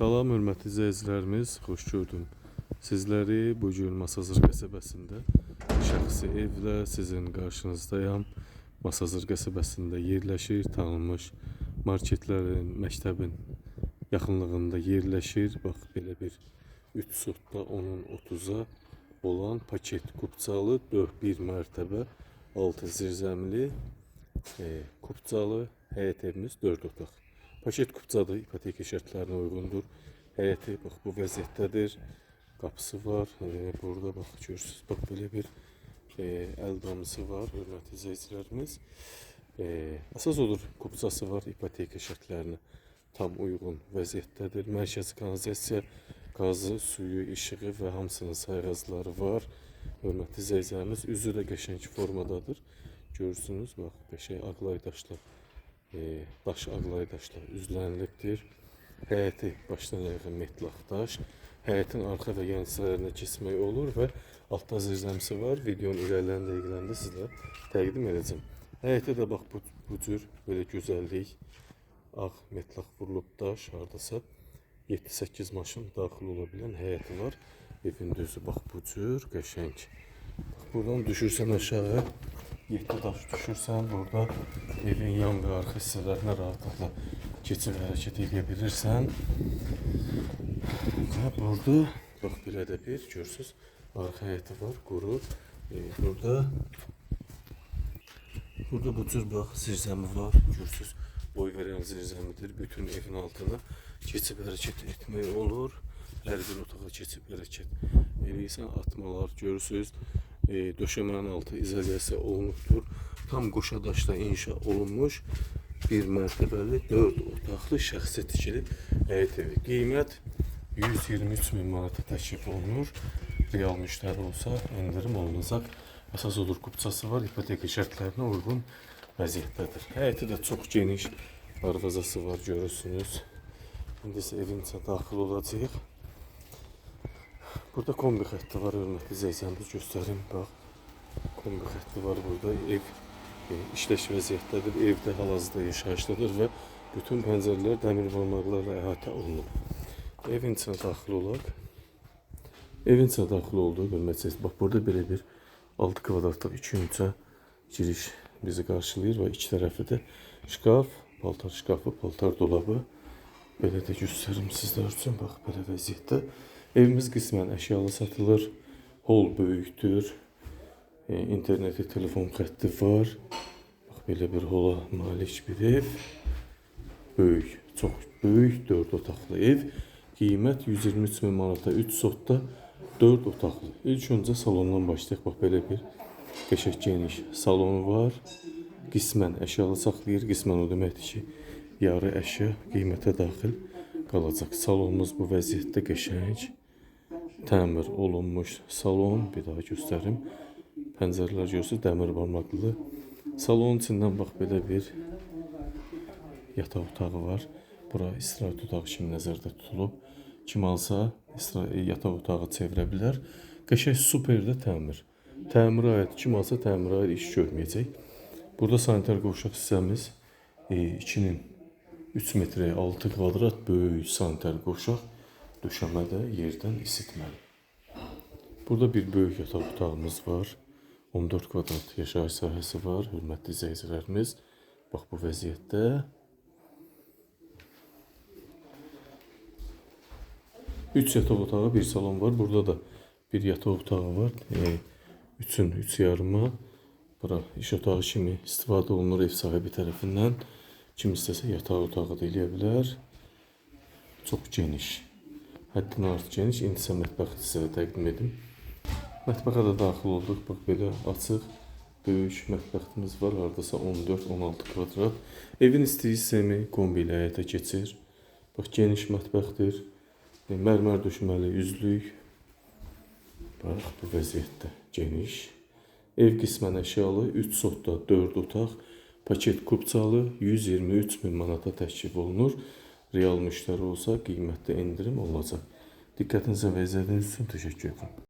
Salam hörmətli izləyicilərimiz, xoş gördüm. Sizləri bu gün Masazır qəsəbəsində şəxsi evlə sizin qarşınızdayam. Masazır qəsəbəsində yerləşir, tanınmış marketlərin, məktəbin yaxınlığında yerləşir. Bax, belə bir 3 sotda 10-un 30-a olan paket kupçalı 4-1 mərtəbə 6 zirzəmili kupçalı həyət evimiz 4 otaq. Paket kupçadır, ipoteka şərtlərinə uyğundur. Həyəti bax bu vəziyyətdədir. Qapısı var. Burada bax görürsüz, bax belə bir əl damısı var, hörmətli izləyicilərimiz. Əsas odur, kupçası var, ipoteka şərtlərinə tam uyğun vəziyyətdədir. Mərkəzi kanalizasiya, qazı, suyu, işığı və hamısının sayğacları var. Hörmətli izləyicilərimiz, üzü də qəşəng formadadır. Görürsünüz, bax qəşəng ağlay daşlar. Daş ağlay daşla üzlənilibdir. Həyəti başdan ayağa metlaq daş. Həyətin arxa və yan hissələrinə keçmək olur və altda zirzəmisi var. Videonun irəliləyən dəqiqələrində sizə təqdim edəcəm. Həyətə də bax bu cür belə gözəllik. Ağ metlaq vurulub daş, hardasa 7-8 maşın daxil ola bilən həyəti var. Evin düzü bax bu cür qəşəng. Buradan düşürsən aşağı, 7 daş düşürsən, burada evin yan və arxa hissələrinə rahatlıqla keçib hərəkət edə bilirsən. Və burada bax belə də bir görürsüz, arxa həyəti var, quru. Burada bu cür bax zirzəmi var, görürsüz, boy verən zirzəmidir. Bütün evin altına keçib hərəkət etmək olur. Hər bir otağa keçib hərəkət edirsən, atmalar görürsüz. Döşəmənin altı izolyasiya olunubdur. Tam qoşa daşla inşa olunmuş bir mərtəbəli 4 otaqlı şəxsi tikili həyət evi. Qiymət 123.000 manata təklif olunur. Real müştəri olsa endirim olunacaq. Əsas odur, kupçası var, ipoteka şərtlərinə uyğun vəziyyətdədir. Həyəti də çox geniş, darvazası var, görürsünüz. İndi isə evin içə daxil olacaq. Burada kombi xətti var, hörmətli izləyicilərimiz, göstərim, bax. Kombi xətti var burada, ev işləş vəziyyətdədir, evdə hal-hazırda yaşayışdadır və bütün pəncərələr dəmir barmaqlarla əhatə olunub. Evin içinə daxil olaq. Evin içinə daxil oldu, hörmətli, bax burada belə bir 6 kvadratlıq 2 giriş bizi qarşılayır və iki tərəfi də şkaf, paltar şkafı, paltar dolabı. Belə də göstərim sizlər üçün, bax belə vəziyyətdə. Evimiz qismən əşyalı satılır, hol böyükdür, interneti, telefon xətti var. Bax, belə bir hola malik bir ev, böyük, çox böyük 4 otaqlı ev. Qiymət 123.000 manata, 3 sotda 4 otaqlı. İlk öncə salondan başlayaq, bax belə bir qəşəng geniş salonu var. Qismən əşyalı saxlayır, qismən o deməkdir ki, yarı əşya qiymətə daxil qalacaq. Salonumuz bu vəziyyətdə qəşəng. Təmir olunmuş salon, bir daha göstərim. Pəncərələr görürsünüz, dəmir barmaqlı. Salonun içindən bax belə bir yataq otağı var. Bura istirahət otağı kimi nəzərdə tutulub. Kim alsa yataq otağı çevirə bilər. Qəşəng super də təmir. Təmirə aid, kim alsa təmirə aid iş görməyəcək. Burada sanitar qovşaq hissəmiz 2-nin 3 metrə 6 kvadrat böyük sanitar qovşaq. Döşəmədə yerdən isitməli. Burada bir böyük yataq otağımız var. 14 kvadrat yaşayış sahəsi var, hörmətli izləyicilərimiz. Bax bu vəziyyətdə. Üç yataq otağı, bir salon var. Burada da bir yataq otağı var. 3'ün 3 yarıma. Bura iş otağı kimi istifadə olunur ev sahibi tərəfindən. Kim istəsə yataq otağı da eləyə bilər. Çox geniş. Həddən artıq geniş. İndi isə mətbəxi sizə təqdim edim. Mətbəxə də daxil olduq. Bax belə açıq, böyük mətbəximiz var. Hardasa 14-16 kvadrat. Evin istəyi sistemi kombi ilə həyata keçir. Bax geniş mətbəxdir. Mərmər döşməli üzlük. Bax bu vəziyyətdə geniş. Ev qismən əşyalı, 3 sotda 4 otaq. Paket kupçalı 123.000 manata təklif olunur. Real müştəri olsa qiymətdə endirim olacaq. Diqqətinizə və izlədiyiniz üçün təşəkkür edirəm.